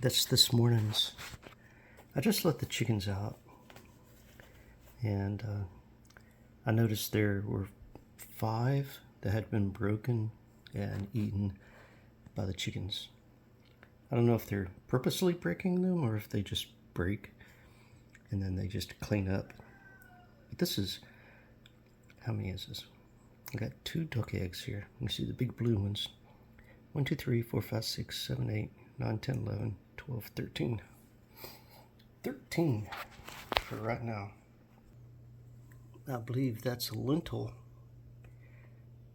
That's this morning's. I just let the chickens out, and I noticed there were 5 that had been broken and eaten by the chickens. I don't know if they're purposely breaking them or if they just break and then they just clean up. But this is, how many is this? I got 2 duck eggs here. You can see the big blue ones. 1, 2, 3, 4, 5, 6, 7, 8, 9, 10, 11, 12, 13. 13 for right now. I believe that's a lentil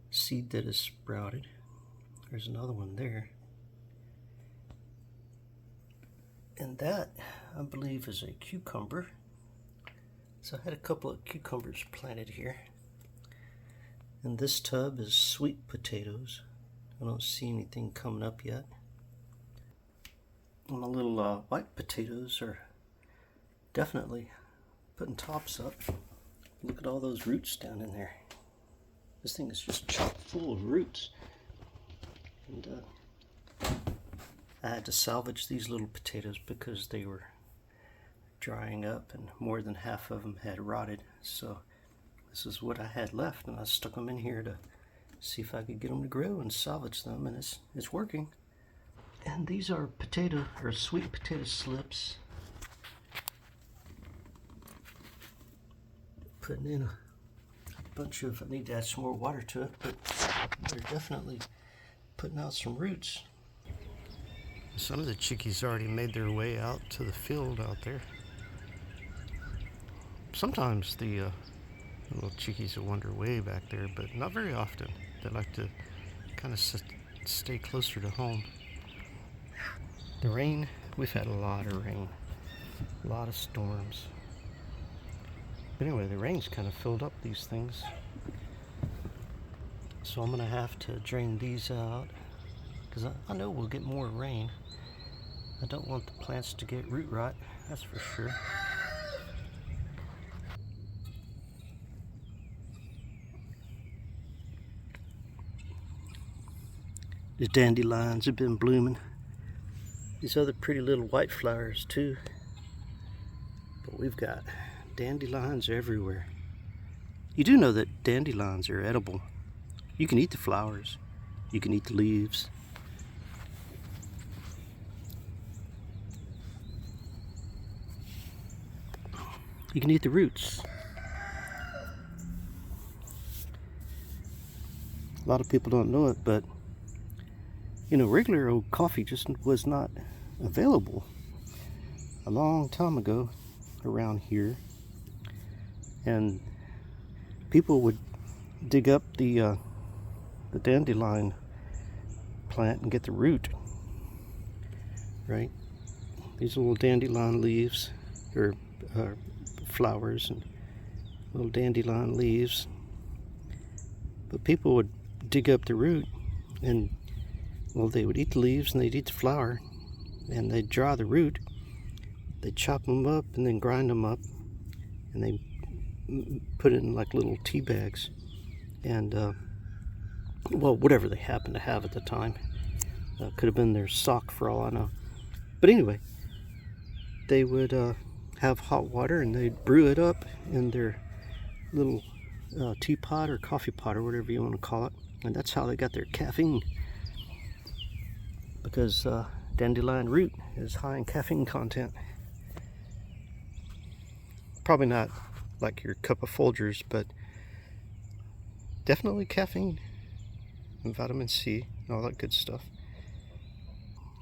seed that is sprouted. There's another one there. And that, I believe, is a cucumber. So I had a couple of cucumbers planted here. And this tub is sweet potatoes. I don't see anything coming up yet. And my little white potatoes are definitely putting tops up. Look at all those roots down in there. This thing is just chock full of roots. And I had to salvage these little potatoes because they were drying up and more than half of them had rotted. So this is what I had left, and I stuck them in here to see if I could get them to grow and salvage them, and it's working. And these are sweet potato slips. Putting in a bunch of, I need to add some more water to it, but they're definitely putting out some roots. Some of the chickies already made their way out to the field out there. Sometimes the little chickies will wander way back there, but not very often. They like to kind of stay closer to home. The rain, we've had a lot of rain, a lot of storms. But anyway, the rain's kind of filled up these things. So I'm gonna have to drain these out because I know we'll get more rain. I don't want the plants to get root rot, that's for sure. The dandelions have been blooming. These other pretty little white flowers too. But we've got dandelions everywhere. You do know that dandelions are edible. You can eat the flowers. You can eat the leaves. You can eat the roots. A lot of people don't know it, but you know, regular old coffee just was not available a long time ago around here. And people would dig up the dandelion plant and get the root, right? These little dandelion leaves, or flowers and little dandelion leaves. But people would dig up the root and, well, they would eat the leaves and they'd eat the flower, and they'd dry the root. They'd chop them up and then grind them up, and they put it in like little tea bags, and well, whatever they happened to have at the time. Could have been their sock for all I know. But anyway, they would have hot water and they'd brew it up in their little teapot or coffee pot or whatever you want to call it, and that's how they got their caffeine, because dandelion root is high in caffeine content. Probably not like your cup of Folgers, but definitely caffeine and vitamin C and all that good stuff.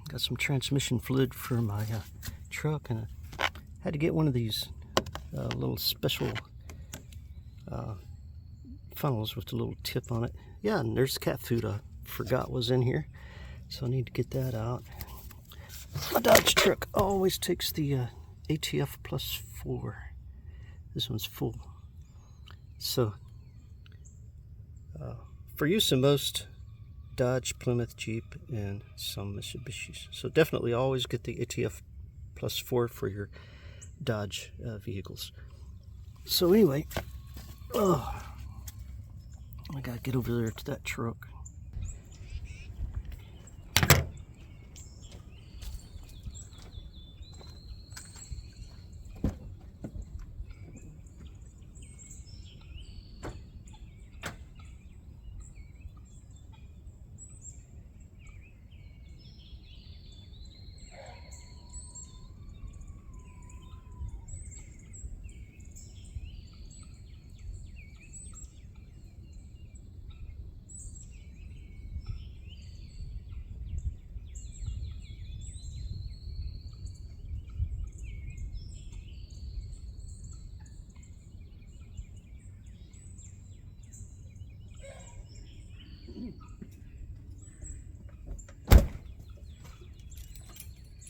Got some transmission fluid for my truck, and I had to get one of these little special funnels with a little tip on it. Yeah, and there's cat food I forgot was in here, so I need to get that out. My Dodge truck always takes the ATF plus 4. This one's full. So for use in most Dodge, Plymouth, Jeep, and some Mitsubishis. So definitely always get the ATF plus 4 for your Dodge vehicles. So anyway, I gotta get over there to that truck.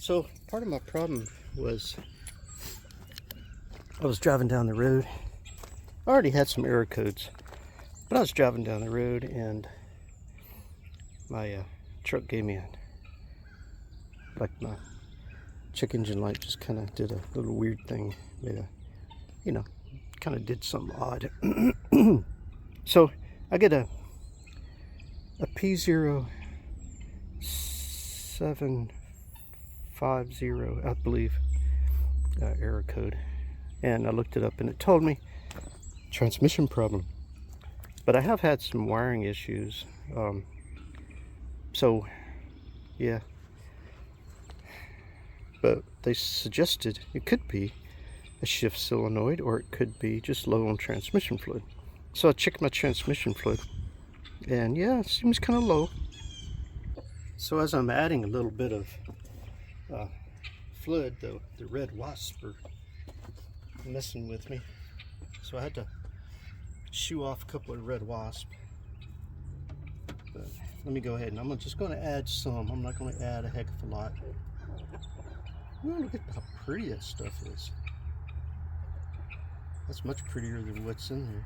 So part of my problem was I was driving down the road. I already had some error codes, but I was driving down the road and my truck gave me like my check engine light just kind of did a little weird thing. Made a, you know, kind of did something odd. So I get a P0750, I believe, error code, and I looked it up and it told me transmission problem. But I have had some wiring issues, so yeah. But they suggested it could be a shift solenoid, or it could be just low on transmission fluid. So I checked my transmission fluid, and yeah, it seems kind of low. So as I'm adding a little bit of fluid, the red wasps are messing with me. So I had to shoo off a couple of red wasps. But let me go ahead, and I'm just going to add some. I'm not going to add a heck of a lot. Ooh, look at how pretty that stuff is. That's much prettier than what's in there.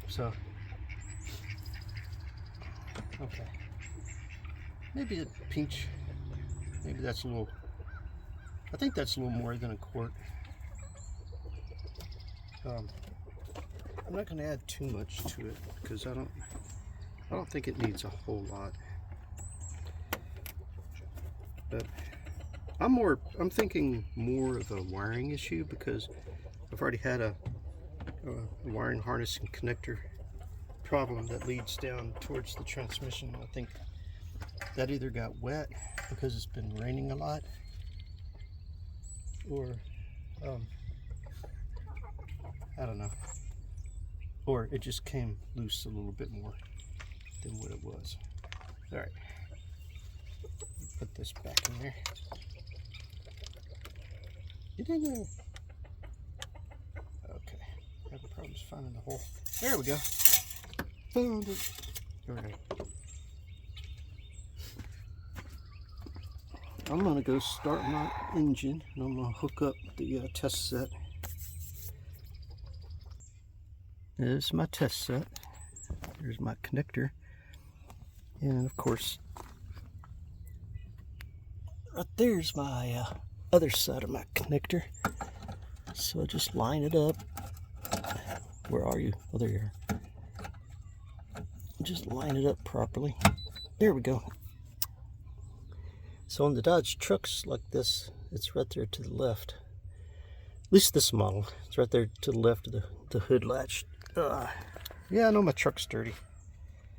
So, okay. Maybe a pinch. Maybe that's a little, I think that's a little more than a quart. I'm not going to add too much to it because I don't think it needs a whole lot. But I'm thinking more of a wiring issue, because I've already had a wiring harness and connector problem that leads down towards the transmission. I think that either got wet because it's been raining a lot, or I don't know, or it just came loose a little bit more than what it was. All right, put this back in there. Get in there. Okay, having problems finding the hole. There we go. Found it. All right. I'm gonna go start my engine, and I'm gonna hook up the test set. This is my test set. There's my connector, and of course, right there's my other side of my connector. So I just line it up. Where are you? Oh, there you are. Just line it up properly. There we go. So on the Dodge trucks like this, it's right there to the left. At least this model, it's right there to the left of the hood latch. Yeah, I know my truck's dirty.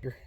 Here,